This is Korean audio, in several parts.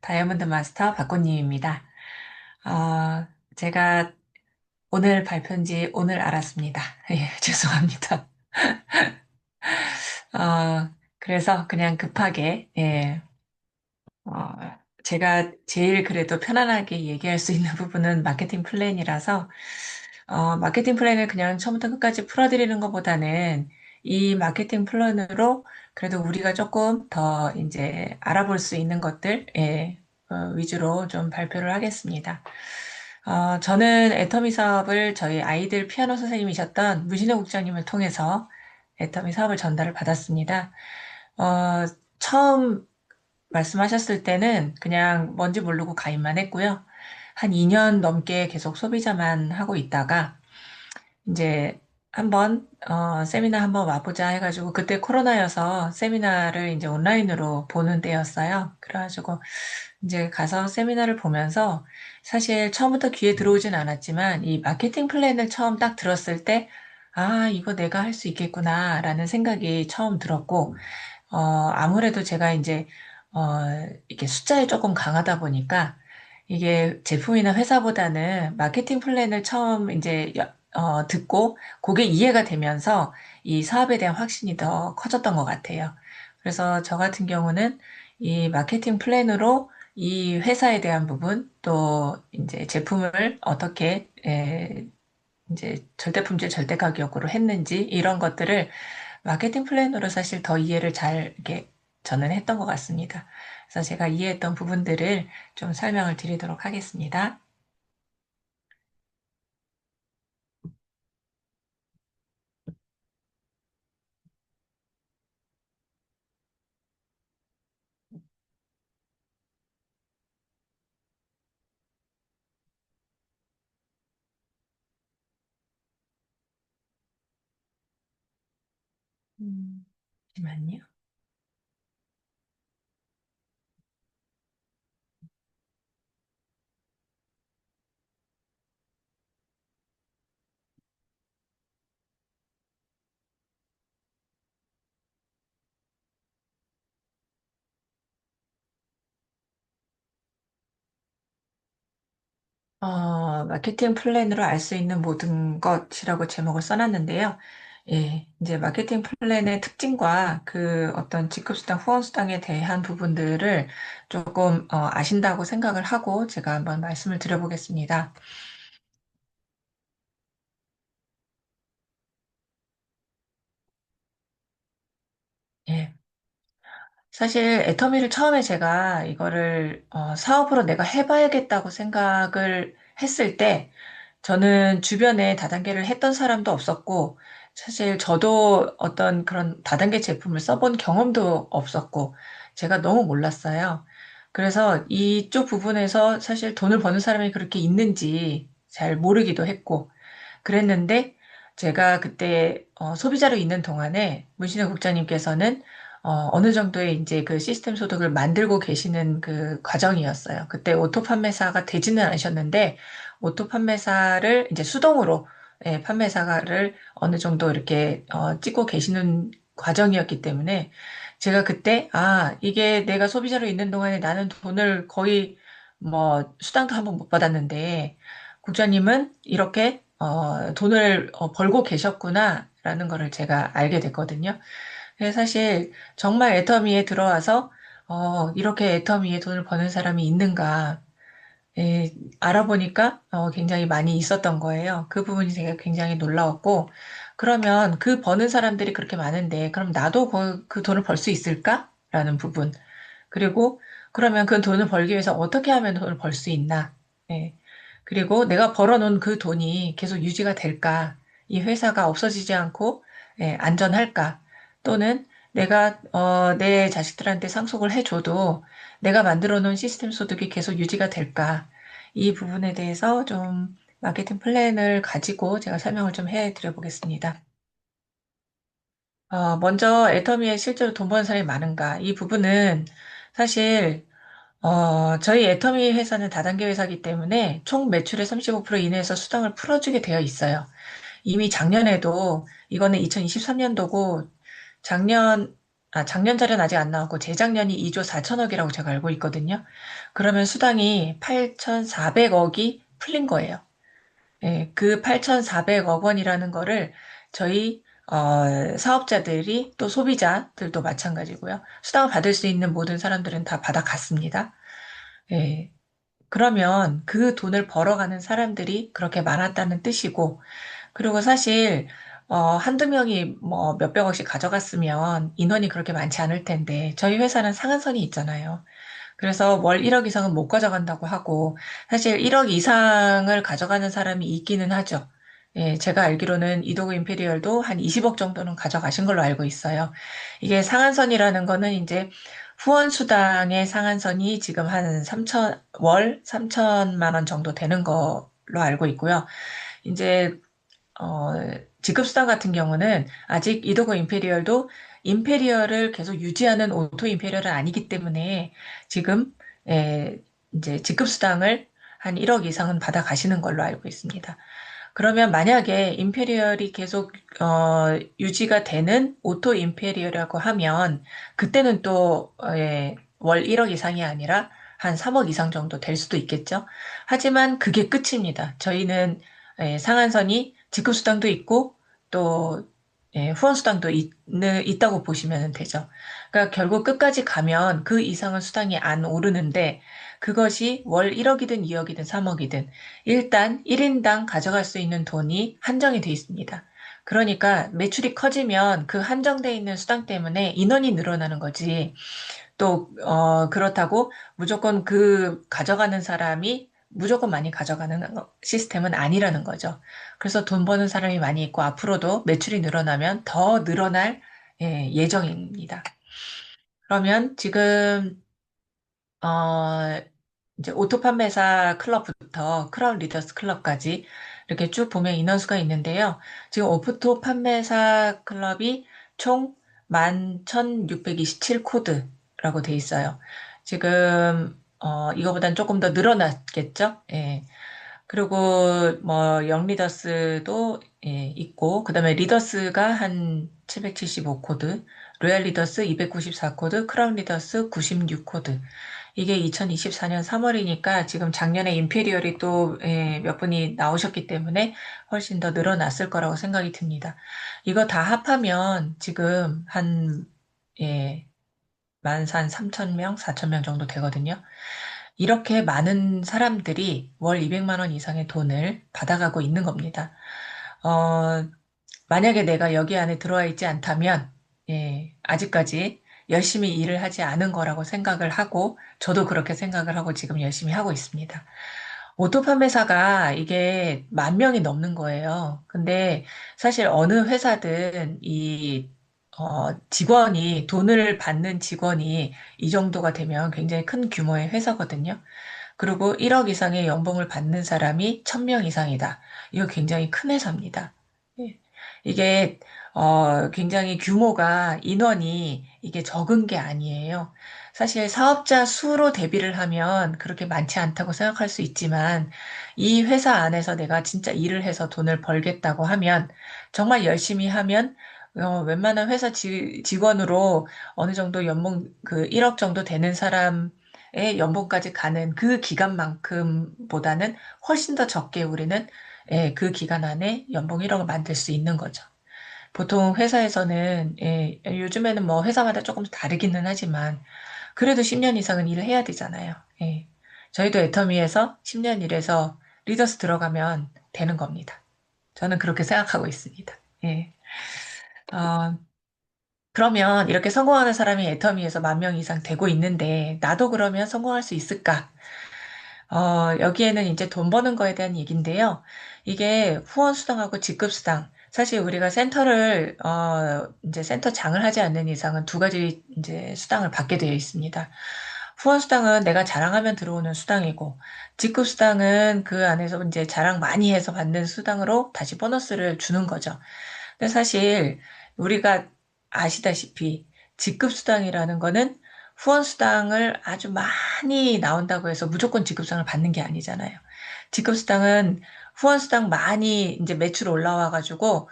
다이아몬드 마스터 박꽃님입니다. 제가 오늘 발표인지 오늘 알았습니다. 예, 죄송합니다. 그래서 그냥 급하게, 어, 제가 제일 그래도 편안하게 얘기할 수 있는 부분은 마케팅 플랜이라서, 마케팅 플랜을 그냥 처음부터 끝까지 풀어드리는 것보다는 이 마케팅 플랜으로 그래도 우리가 조금 더 이제 알아볼 수 있는 것들, 위주로 좀 발표를 하겠습니다. 저는 애터미 사업을 저희 아이들 피아노 선생님이셨던 문신혜 국장님을 통해서 애터미 사업을 전달을 받았습니다. 어, 처음 말씀하셨을 때는 그냥 뭔지 모르고 가입만 했고요. 한 2년 넘게 계속 소비자만 하고 있다가 이제 한번 세미나 한번 와보자 해가지고 그때 코로나여서 세미나를 이제 온라인으로 보는 때였어요. 그래가지고 이제 가서 세미나를 보면서 사실 처음부터 귀에 들어오진 않았지만 이 마케팅 플랜을 처음 딱 들었을 때 아, 이거 내가 할 수 있겠구나라는 생각이 처음 들었고 아무래도 제가 이제 이렇게 숫자에 조금 강하다 보니까 이게 제품이나 회사보다는 마케팅 플랜을 처음 이제 듣고 그게 이해가 되면서 이 사업에 대한 확신이 더 커졌던 것 같아요. 그래서 저 같은 경우는 이 마케팅 플랜으로 이 회사에 대한 부분 또 이제 제품을 어떻게 이제 절대 품질 절대 가격으로 했는지 이런 것들을 마케팅 플랜으로 사실 더 이해를 잘 이렇게 저는 했던 것 같습니다. 그래서 제가 이해했던 부분들을 좀 설명을 드리도록 하겠습니다. 잠시만요. 마케팅 플랜으로 알 수 있는 모든 것이라고 제목을 써놨는데요. 예, 이제 마케팅 플랜의 특징과 그 어떤 직급수당, 후원수당에 대한 부분들을 조금 아신다고 생각을 하고 제가 한번 말씀을 드려보겠습니다. 예. 사실 애터미를 처음에 제가 이거를 사업으로 내가 해봐야겠다고 생각을 했을 때 저는 주변에 다단계를 했던 사람도 없었고 사실 저도 어떤 그런 다단계 제품을 써본 경험도 없었고 제가 너무 몰랐어요. 그래서 이쪽 부분에서 사실 돈을 버는 사람이 그렇게 있는지 잘 모르기도 했고 그랬는데 제가 그때 소비자로 있는 동안에 문신혜 국장님께서는 어느 정도의 이제 그 시스템 소득을 만들고 계시는 그 과정이었어요. 그때 오토 판매사가 되지는 않으셨는데 오토 판매사를 이제 수동으로 판매사를 어느 정도 이렇게 찍고 계시는 과정이었기 때문에 제가 그때 아 이게 내가 소비자로 있는 동안에 나는 돈을 거의 뭐 수당도 한 번 못 받았는데 국장님은 이렇게 돈을 벌고 계셨구나라는 거를 제가 알게 됐거든요. 그래서 사실 정말 애터미에 들어와서 이렇게 애터미에 돈을 버는 사람이 있는가 알아보니까 굉장히 많이 있었던 거예요. 그 부분이 제가 굉장히 놀라웠고 그러면 그 버는 사람들이 그렇게 많은데 그럼 나도 그 돈을 벌 수 있을까? 라는 부분. 그리고 그러면 그 돈을 벌기 위해서 어떻게 하면 돈을 벌 수 있나? 예. 그리고 내가 벌어놓은 그 돈이 계속 유지가 될까? 이 회사가 없어지지 않고 안전할까? 또는 내가 내 자식들한테 상속을 해줘도 내가 만들어 놓은 시스템 소득이 계속 유지가 될까? 이 부분에 대해서 좀 마케팅 플랜을 가지고 제가 설명을 좀 해드려 보겠습니다. 먼저 애터미에 실제로 돈 버는 사람이 많은가? 이 부분은 사실 저희 애터미 회사는 다단계 회사이기 때문에 총 매출의 35% 이내에서 수당을 풀어주게 되어 있어요. 이미 작년에도 이거는 2023년도고 작년 작년 자료는 아직 안 나왔고 재작년이 2조 4천억이라고 제가 알고 있거든요. 그러면 수당이 8,400억이 풀린 거예요. 예, 그 8,400억 원이라는 거를 저희 사업자들이 또 소비자들도 마찬가지고요. 수당을 받을 수 있는 모든 사람들은 다 받아갔습니다. 예, 그러면 그 돈을 벌어가는 사람들이 그렇게 많았다는 뜻이고, 그리고 사실 한두 명이 뭐 몇백억씩 가져갔으면 인원이 그렇게 많지 않을 텐데 저희 회사는 상한선이 있잖아요. 그래서 월 1억 이상은 못 가져간다고 하고 사실 1억 이상을 가져가는 사람이 있기는 하죠. 예, 제가 알기로는 이도구 임페리얼도 한 20억 정도는 가져가신 걸로 알고 있어요. 이게 상한선이라는 거는 이제 후원 수당의 상한선이 지금 한 3천, 월 3천만 원 정도 되는 걸로 알고 있고요. 이제 어, 지급수당 같은 경우는 아직 이도고 임페리얼도 임페리얼을 계속 유지하는 오토 임페리얼은 아니기 때문에 지금 이제 지급수당을 한 1억 이상은 받아 가시는 걸로 알고 있습니다. 그러면 만약에 임페리얼이 계속 유지가 되는 오토 임페리얼이라고 하면 그때는 또 월 1억 이상이 아니라 한 3억 이상 정도 될 수도 있겠죠. 하지만 그게 끝입니다. 저희는 상한선이 직급수당도 있고 또 후원수당도 있다고 보시면 되죠. 그러니까 결국 끝까지 가면 그 이상은 수당이 안 오르는데 그것이 월 1억이든 2억이든 3억이든 일단 1인당 가져갈 수 있는 돈이 한정이 돼 있습니다. 그러니까 매출이 커지면 그 한정돼 있는 수당 때문에 인원이 늘어나는 거지. 또, 그렇다고 무조건 그 가져가는 사람이 무조건 많이 가져가는 시스템은 아니라는 거죠. 그래서 돈 버는 사람이 많이 있고 앞으로도 매출이 늘어나면 더 늘어날 예정입니다. 그러면 지금 이제 오토 판매사 클럽부터 크라운 리더스 클럽까지 이렇게 쭉 보면 인원수가 있는데요. 지금 오토 판매사 클럽이 총 11,627 코드라고 돼 있어요. 지금 이거보단 조금 더 늘어났겠죠? 예. 그리고 뭐 영리더스도 있고 그다음에 리더스가 한 775 코드, 로얄 리더스 294 코드, 크라운 리더스 96 코드. 이게 2024년 3월이니까 지금 작년에 임페리얼이 또 몇 분이 나오셨기 때문에 훨씬 더 늘어났을 거라고 생각이 듭니다. 이거 다 합하면 지금 한 만산 3천 명, 4천 명 정도 되거든요. 이렇게 많은 사람들이 월 200만 원 이상의 돈을 받아가고 있는 겁니다. 어, 만약에 내가 여기 안에 들어와 있지 않다면, 아직까지 열심히 일을 하지 않은 거라고 생각을 하고, 저도 그렇게 생각을 하고 지금 열심히 하고 있습니다. 오토 판매사가 이게 10,000명이 넘는 거예요. 근데 사실 어느 회사든 직원이, 돈을 받는 직원이 이 정도가 되면 굉장히 큰 규모의 회사거든요. 그리고 1억 이상의 연봉을 받는 사람이 1,000명 이상이다. 이거 굉장히 큰 회사입니다. 예. 이게 굉장히 규모가 인원이 이게 적은 게 아니에요. 사실 사업자 수로 대비를 하면 그렇게 많지 않다고 생각할 수 있지만 이 회사 안에서 내가 진짜 일을 해서 돈을 벌겠다고 하면 정말 열심히 하면 웬만한 회사 직원으로 어느 정도 연봉 그 1억 정도 되는 사람의 연봉까지 가는 그 기간만큼보다는 훨씬 더 적게 우리는 그 기간 안에 연봉 1억을 만들 수 있는 거죠. 보통 회사에서는 요즘에는 뭐 회사마다 조금 다르기는 하지만 그래도 10년 이상은 일을 해야 되잖아요. 예. 저희도 애터미에서 10년 일해서 리더스 들어가면 되는 겁니다. 저는 그렇게 생각하고 있습니다. 예. 어, 그러면 이렇게 성공하는 사람이 애터미에서 10,000명 이상 되고 있는데 나도 그러면 성공할 수 있을까? 여기에는 이제 돈 버는 거에 대한 얘기인데요. 이게 후원 수당하고 직급 수당. 사실 우리가 이제 센터 장을 하지 않는 이상은 두 가지 이제 수당을 받게 되어 있습니다. 후원 수당은 내가 자랑하면 들어오는 수당이고, 직급 수당은 그 안에서 이제 자랑 많이 해서 받는 수당으로 다시 보너스를 주는 거죠. 근데 사실 우리가 아시다시피 직급수당이라는 거는 후원수당을 아주 많이 나온다고 해서 무조건 직급수당을 받는 게 아니잖아요. 직급수당은 후원수당 많이 이제 매출 올라와가지고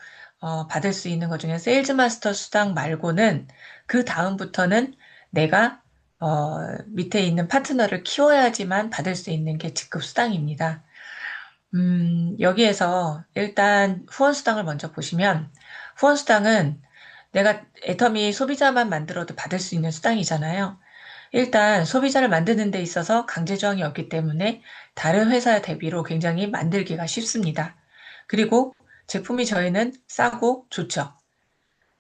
받을 수 있는 것 중에 세일즈 마스터 수당 말고는 그 다음부터는 내가 밑에 있는 파트너를 키워야지만 받을 수 있는 게 직급 수당입니다. 여기에서 일단 후원수당을 먼저 보시면, 후원수당은 내가 애터미 소비자만 만들어도 받을 수 있는 수당이잖아요. 일단 소비자를 만드는 데 있어서 강제조항이 없기 때문에 다른 회사 대비로 굉장히 만들기가 쉽습니다. 그리고 제품이 저희는 싸고 좋죠.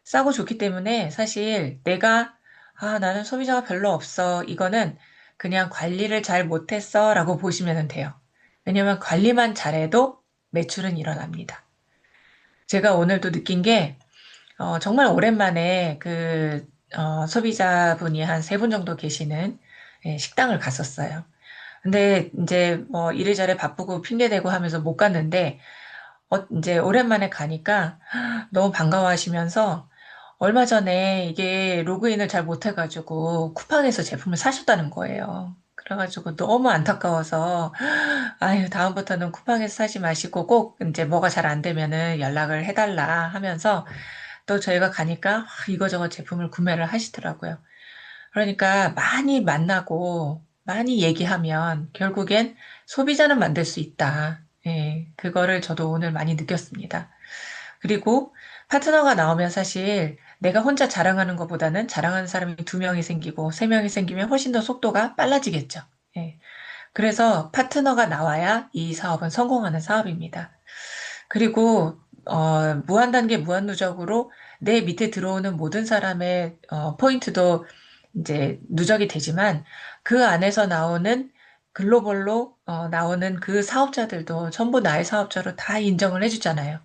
싸고 좋기 때문에 사실 나는 소비자가 별로 없어. 이거는 그냥 관리를 잘 못했어 라고 보시면 돼요. 왜냐면 관리만 잘해도 매출은 일어납니다. 제가 오늘도 느낀 게 정말 오랜만에 소비자분이 한 세 분 정도 계시는 식당을 갔었어요. 근데 이제 뭐 이래저래 바쁘고 핑계대고 하면서 못 갔는데 이제 오랜만에 가니까 너무 반가워하시면서 얼마 전에 이게 로그인을 잘 못해가지고 쿠팡에서 제품을 사셨다는 거예요. 그래가지고 너무 안타까워서 아유 다음부터는 쿠팡에서 사지 마시고 꼭 이제 뭐가 잘 안 되면은 연락을 해달라 하면서 또 저희가 가니까 이거저거 제품을 구매를 하시더라고요. 그러니까 많이 만나고 많이 얘기하면 결국엔 소비자는 만들 수 있다. 예, 그거를 저도 오늘 많이 느꼈습니다. 그리고 파트너가 나오면 사실 내가 혼자 자랑하는 것보다는 자랑하는 사람이 두 명이 생기고 세 명이 생기면 훨씬 더 속도가 빨라지겠죠. 예. 그래서 파트너가 나와야 이 사업은 성공하는 사업입니다. 그리고 무한단계 무한누적으로 내 밑에 들어오는 모든 사람의 포인트도 이제 누적이 되지만 그 안에서 나오는 글로벌로 나오는 그 사업자들도 전부 나의 사업자로 다 인정을 해주잖아요.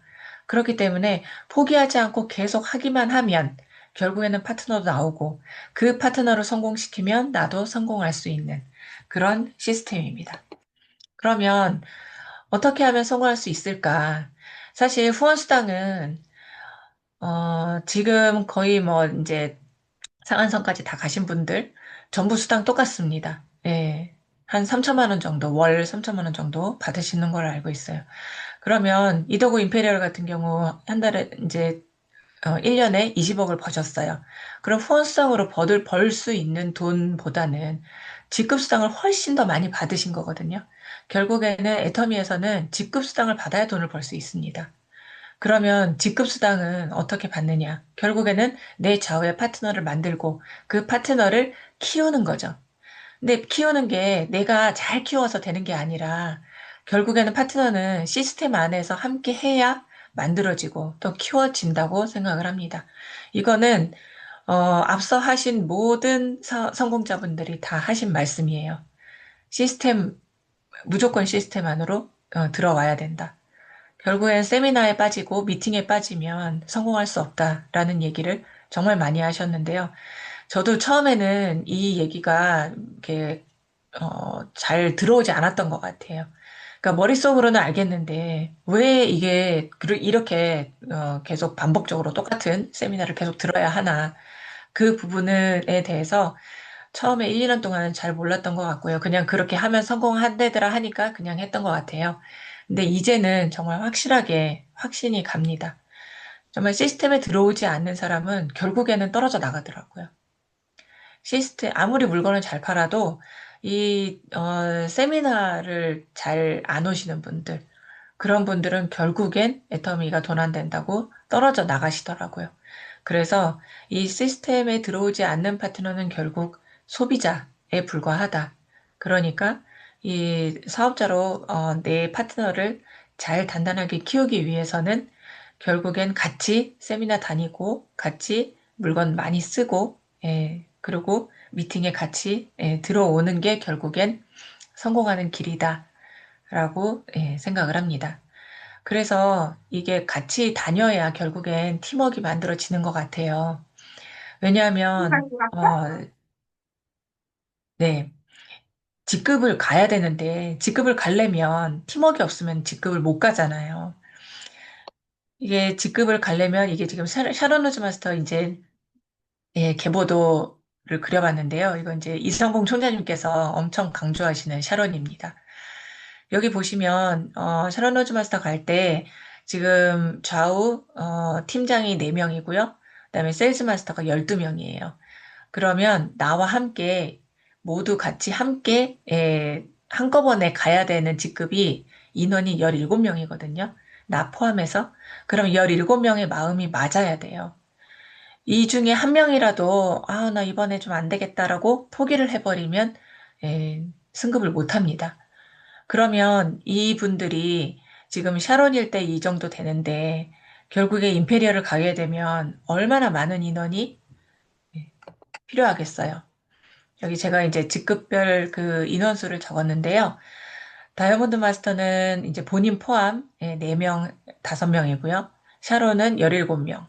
그렇기 때문에 포기하지 않고 계속 하기만 하면 결국에는 파트너도 나오고 그 파트너를 성공시키면 나도 성공할 수 있는 그런 시스템입니다. 그러면 어떻게 하면 성공할 수 있을까? 사실 후원수당은 지금 거의 뭐 이제 상한선까지 다 가신 분들 전부 수당 똑같습니다. 예. 한 3천만 원 정도, 월 3천만 원 정도 받으시는 걸 알고 있어요. 그러면 이더구 임페리얼 같은 경우 한 달에 이제 1년에 20억을 버셨어요. 그럼 후원수당으로 벌 수 있는 돈보다는 직급수당을 훨씬 더 많이 받으신 거거든요. 결국에는 애터미에서는 직급수당을 받아야 돈을 벌 수 있습니다. 그러면 직급수당은 어떻게 받느냐? 결국에는 내 좌우의 파트너를 만들고 그 파트너를 키우는 거죠. 근데 키우는 게 내가 잘 키워서 되는 게 아니라 결국에는 파트너는 시스템 안에서 함께 해야 만들어지고 또 키워진다고 생각을 합니다. 이거는 앞서 하신 모든 성공자분들이 다 하신 말씀이에요. 시스템, 무조건 시스템 안으로 들어와야 된다. 결국엔 세미나에 빠지고 미팅에 빠지면 성공할 수 없다라는 얘기를 정말 많이 하셨는데요. 저도 처음에는 이 얘기가 이렇게 잘 들어오지 않았던 것 같아요. 그러니까 머릿속으로는 알겠는데 왜 이게 이렇게 계속 반복적으로 똑같은 세미나를 계속 들어야 하나 그 부분에 대해서 처음에 1, 2년 동안은 잘 몰랐던 것 같고요. 그냥 그렇게 하면 성공한대더라 하니까 그냥 했던 것 같아요. 근데 이제는 정말 확실하게 확신이 갑니다. 정말 시스템에 들어오지 않는 사람은 결국에는 떨어져 나가더라고요. 아무리 물건을 잘 팔아도 세미나를 잘 안 오시는 분들, 그런 분들은 결국엔 애터미가 돈 안 된다고 떨어져 나가시더라고요. 그래서 이 시스템에 들어오지 않는 파트너는 결국 소비자에 불과하다. 그러니까 이 사업자로 내 파트너를 잘 단단하게 키우기 위해서는 결국엔 같이 세미나 다니고 같이 물건 많이 쓰고 그리고 미팅에 같이 들어오는 게 결국엔 성공하는 길이다라고 생각을 합니다. 그래서 이게 같이 다녀야 결국엔 팀워크가 만들어지는 것 같아요. 왜냐하면, 네, 직급을 가야 되는데, 직급을 가려면 팀워크가 없으면 직급을 못 가잖아요. 이게 직급을 가려면 이게 지금 샤론 로즈 마스터 이제 계보도를 그려봤는데요. 이건 이제 이성봉 총장님께서 엄청 강조하시는 샤론입니다. 여기 보시면 샤론 로즈 마스터 갈 때 지금 좌우 팀장이 4명이고요. 그다음에 세일즈 마스터가 12명이에요. 그러면 나와 함께 모두 같이 함께 한꺼번에 가야 되는 직급이 인원이 17명이거든요. 나 포함해서. 그럼 17명의 마음이 맞아야 돼요. 이 중에 한 명이라도 아, 나 이번에 좀 안 되겠다라고 포기를 해버리면 승급을 못 합니다. 그러면 이분들이 지금 샤론일 때 이 정도 되는데 결국에 임페리얼을 가게 되면 얼마나 많은 인원이 필요하겠어요. 여기 제가 이제 직급별 그 인원수를 적었는데요. 다이아몬드 마스터는 이제 본인 포함 4명, 5명이고요. 샤론은 17명,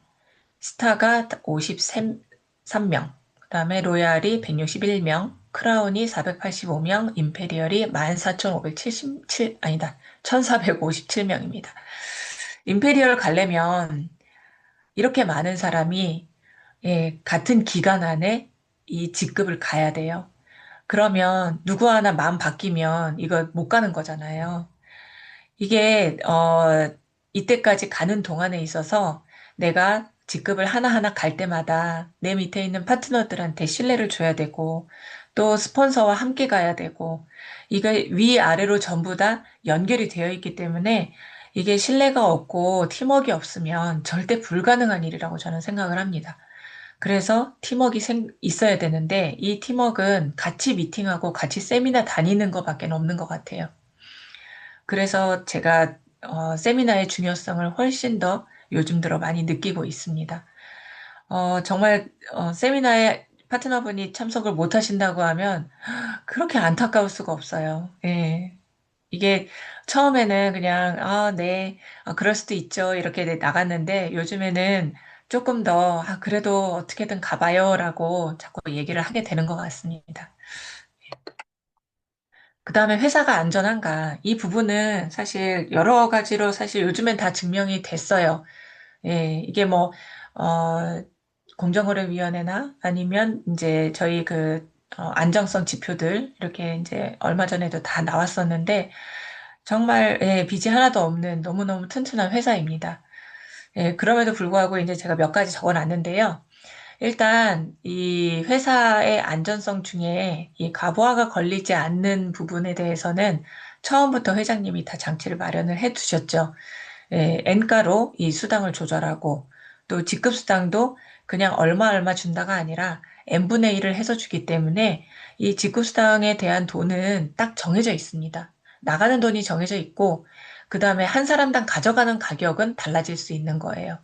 스타가 53명, 그다음에 로얄이 161명, 크라운이 485명, 임페리얼이 14,577, 아니다, 1,457명입니다. 임페리얼 가려면 이렇게 많은 사람이 같은 기간 안에 이 직급을 가야 돼요. 그러면 누구 하나 마음 바뀌면 이거 못 가는 거잖아요. 이게 이때까지 가는 동안에 있어서 내가 직급을 하나하나 갈 때마다 내 밑에 있는 파트너들한테 신뢰를 줘야 되고 또 스폰서와 함께 가야 되고 이게 위아래로 전부 다 연결이 되어 있기 때문에 이게 신뢰가 없고 팀워크가 없으면 절대 불가능한 일이라고 저는 생각을 합니다. 그래서 팀워크가 있어야 되는데 이 팀워크는 같이 미팅하고 같이 세미나 다니는 것밖에 없는 것 같아요. 그래서 제가 세미나의 중요성을 훨씬 더 요즘 들어 많이 느끼고 있습니다. 정말 세미나에 파트너분이 참석을 못 하신다고 하면 그렇게 안타까울 수가 없어요. 예. 이게 처음에는 그냥 네, 그럴 수도 있죠. 이렇게 나갔는데 요즘에는 조금 더 그래도 어떻게든 가봐요라고 자꾸 얘기를 하게 되는 것 같습니다. 그 다음에 회사가 안전한가? 이 부분은 사실 여러 가지로 사실 요즘엔 다 증명이 됐어요. 예, 이게 뭐, 공정거래위원회나 아니면 이제 저희 안정성 지표들 이렇게 이제 얼마 전에도 다 나왔었는데 정말 빚이 하나도 없는 너무너무 튼튼한 회사입니다. 예, 그럼에도 불구하고 이제 제가 몇 가지 적어 놨는데요. 일단 이 회사의 안전성 중에 이 가부화가 걸리지 않는 부분에 대해서는 처음부터 회장님이 다 장치를 마련을 해 두셨죠. N가로 이 수당을 조절하고 또 직급 수당도 그냥 얼마 얼마 준다가 아니라 N분의 1을 해서 주기 때문에 이 직급 수당에 대한 돈은 딱 정해져 있습니다. 나가는 돈이 정해져 있고 그 다음에 한 사람당 가져가는 가격은 달라질 수 있는 거예요.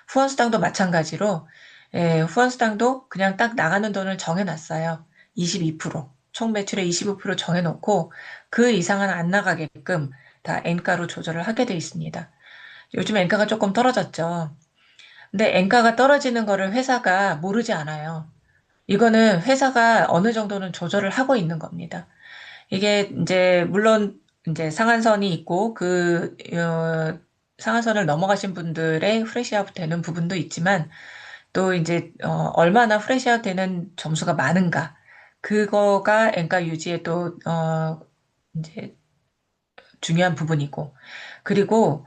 후원수당도 마찬가지로 후원수당도 그냥 딱 나가는 돈을 정해놨어요. 22%. 총 매출의 25% 정해놓고 그 이상은 안 나가게끔 다 N가로 조절을 하게 돼 있습니다. 요즘 엔가가 조금 떨어졌죠. 근데 엔가가 떨어지는 거를 회사가 모르지 않아요. 이거는 회사가 어느 정도는 조절을 하고 있는 겁니다. 이게 이제 물론 이제 상한선이 있고 상한선을 넘어가신 분들의 프레시아웃 되는 부분도 있지만 또 이제 얼마나 프레시아웃 되는 점수가 많은가 그거가 엔가 유지에 또 이제 중요한 부분이고 그리고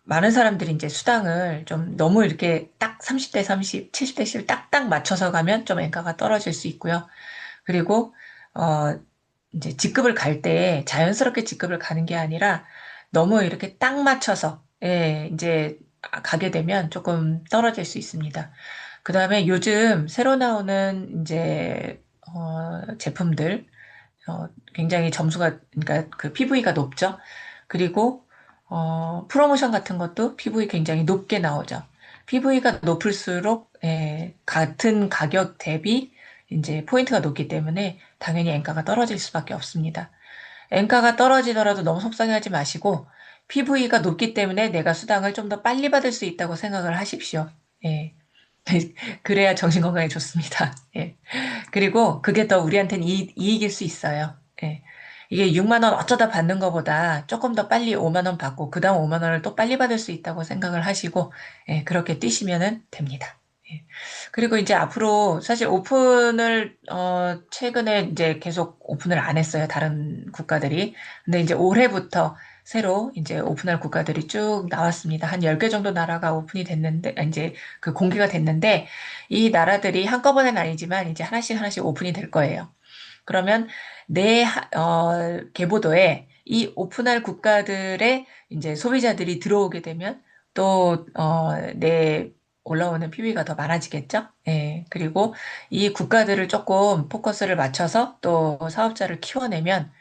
많은 사람들이 이제 수당을 좀 너무 이렇게 딱 30대 30, 70대 10 딱딱 맞춰서 가면 좀 엔가가 떨어질 수 있고요. 그리고 어, 이제 직급을 갈 때 자연스럽게 직급을 가는 게 아니라 너무 이렇게 딱 맞춰서 이제 가게 되면 조금 떨어질 수 있습니다. 그다음에 요즘 새로 나오는 이제 제품들 굉장히 점수가 그러니까 그 PV가 높죠. 그리고 프로모션 같은 것도 PV 굉장히 높게 나오죠. PV가 높을수록 같은 가격 대비 이제 포인트가 높기 때문에 당연히 엔가가 떨어질 수밖에 없습니다. 엔가가 떨어지더라도 너무 속상해하지 마시고 PV가 높기 때문에 내가 수당을 좀 더 빨리 받을 수 있다고 생각을 하십시오. 예. 그래야 정신 건강에 좋습니다. 예. 그리고 그게 더 우리한테는 이익일 수 있어요. 예. 이게 6만 원 어쩌다 받는 것보다 조금 더 빨리 5만 원 받고 그다음 5만 원을 또 빨리 받을 수 있다고 생각을 하시고 그렇게 뛰시면 됩니다. 예. 그리고 이제 앞으로 사실 오픈을 최근에 이제 계속 오픈을 안 했어요. 다른 국가들이. 근데 이제 올해부터 새로 이제 오픈할 국가들이 쭉 나왔습니다. 한 10개 정도 나라가 오픈이 됐는데 이제 그 공개가 됐는데 이 나라들이 한꺼번에는 아니지만 이제 하나씩 하나씩 오픈이 될 거예요. 그러면 계보도에 이 오픈할 국가들의 이제 소비자들이 들어오게 되면 또, 내 올라오는 PB가 더 많아지겠죠? 예. 그리고 이 국가들을 조금 포커스를 맞춰서 또 사업자를 키워내면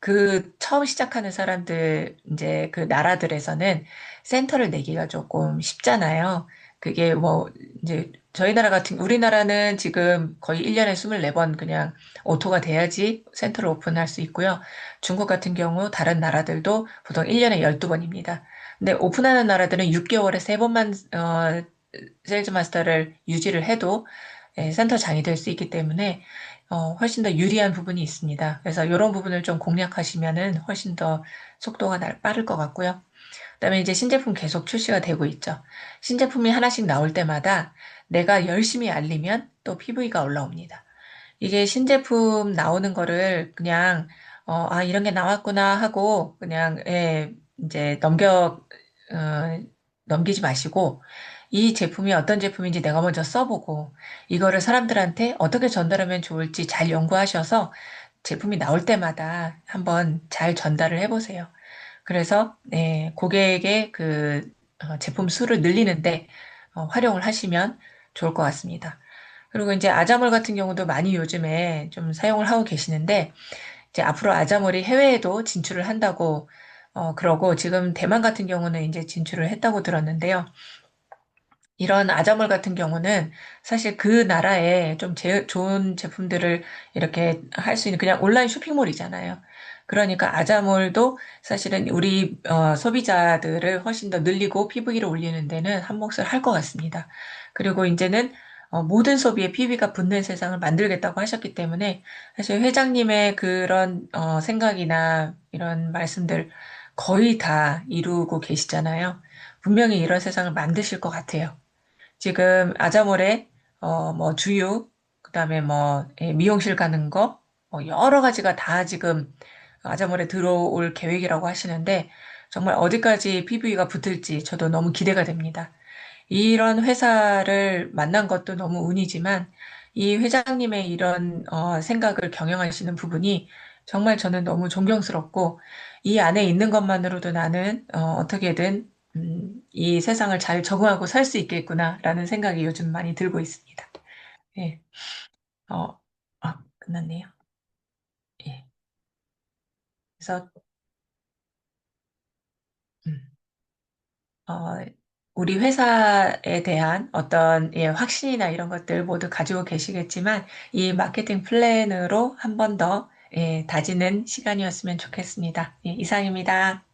그 처음 시작하는 사람들, 이제 그 나라들에서는 센터를 내기가 조금 쉽잖아요. 그게 뭐, 이제 저희 나라 우리나라는 지금 거의 1년에 24번 그냥 오토가 돼야지 센터를 오픈할 수 있고요. 중국 같은 경우 다른 나라들도 보통 1년에 12번입니다. 근데 오픈하는 나라들은 6개월에 3번만, 세일즈 마스터를 유지를 해도 센터장이 될 수 있기 때문에 훨씬 더 유리한 부분이 있습니다. 그래서 이런 부분을 좀 공략하시면은 훨씬 더 속도가 빠를 것 같고요. 그다음에 이제 신제품 계속 출시가 되고 있죠. 신제품이 하나씩 나올 때마다 내가 열심히 알리면 또 PV가 올라옵니다. 이게 신제품 나오는 거를 그냥 이런 게 나왔구나 하고 그냥 이제 어, 넘기지 마시고 이 제품이 어떤 제품인지 내가 먼저 써보고 이거를 사람들한테 어떻게 전달하면 좋을지 잘 연구하셔서 제품이 나올 때마다 한번 잘 전달을 해보세요. 그래서 고객의 그 제품 수를 늘리는데 활용을 하시면 좋을 것 같습니다. 그리고 이제 아자몰 같은 경우도 많이 요즘에 좀 사용을 하고 계시는데 이제 앞으로 아자몰이 해외에도 진출을 한다고 그러고 지금 대만 같은 경우는 이제 진출을 했다고 들었는데요. 이런 아자몰 같은 경우는 사실 그 나라에 좀 좋은 제품들을 이렇게 할 수 있는 그냥 온라인 쇼핑몰이잖아요. 그러니까 아자몰도 사실은 우리 소비자들을 훨씬 더 늘리고 PV를 올리는 데는 한 몫을 할 것 같습니다. 그리고 이제는 모든 소비에 PV가 붙는 세상을 만들겠다고 하셨기 때문에 사실 회장님의 그런 생각이나 이런 말씀들 거의 다 이루고 계시잖아요. 분명히 이런 세상을 만드실 것 같아요. 지금 아자몰에 뭐 주유, 그다음에 뭐 미용실 가는 거, 여러 가지가 다 지금 아자몰에 들어올 계획이라고 하시는데 정말 어디까지 PV가 붙을지 저도 너무 기대가 됩니다. 이런 회사를 만난 것도 너무 운이지만 이 회장님의 이런 생각을 경영하시는 부분이 정말 저는 너무 존경스럽고 이 안에 있는 것만으로도 나는 어떻게든 이 세상을 잘 적응하고 살 수 있겠구나라는 생각이 요즘 많이 들고 있습니다. 예. 어, 끝났네요. 예. 그래서 음, 어, 우리 회사에 대한 어떤 확신이나 이런 것들 모두 가지고 계시겠지만 이 마케팅 플랜으로 한 번 더 다지는 시간이었으면 좋겠습니다. 예, 이상입니다.